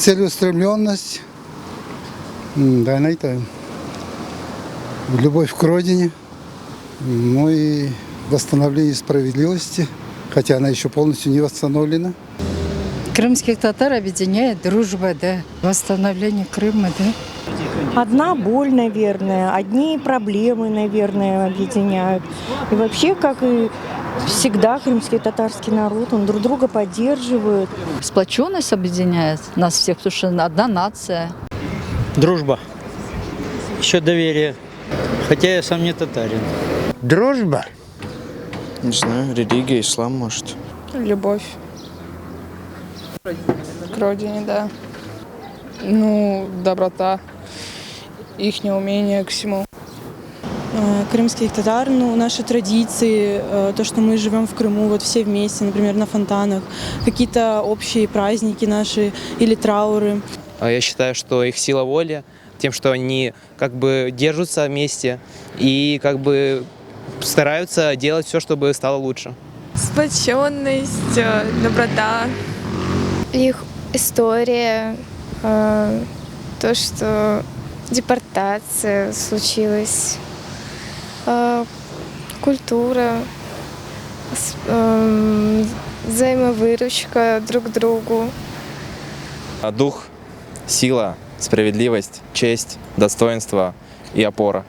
целеустремленность, да, на это, любовь к родине, ну и восстановление справедливости, хотя она еще полностью не восстановлена. Крымских татар объединяет дружба, да, восстановление Крыма, да. Одна боль, наверное, одни проблемы, наверное, объединяют. И вообще, как и всегда, крымский татарский народ, он друг друга поддерживает. Сплоченность объединяет нас всех, потому что одна нация. Дружба. Еще доверие. Хотя я сам не татарин. Дружба? Не знаю, религия, ислам, может. Любовь. К родине, да. Ну, доброта. Их неумение к всему. Крымских татар, ну, наши традиции, то, что мы живем в Крыму, вот все вместе, например, на фонтанах, какие-то общие праздники наши или трауры. Я считаю, что их сила воли, тем, что они как бы держатся вместе и как бы стараются делать все, чтобы стало лучше. Сплоченность, доброта. Их история, то, что депортация случилась, культура, взаимовыручка друг к другу. Дух, сила, справедливость, честь, достоинство и опора.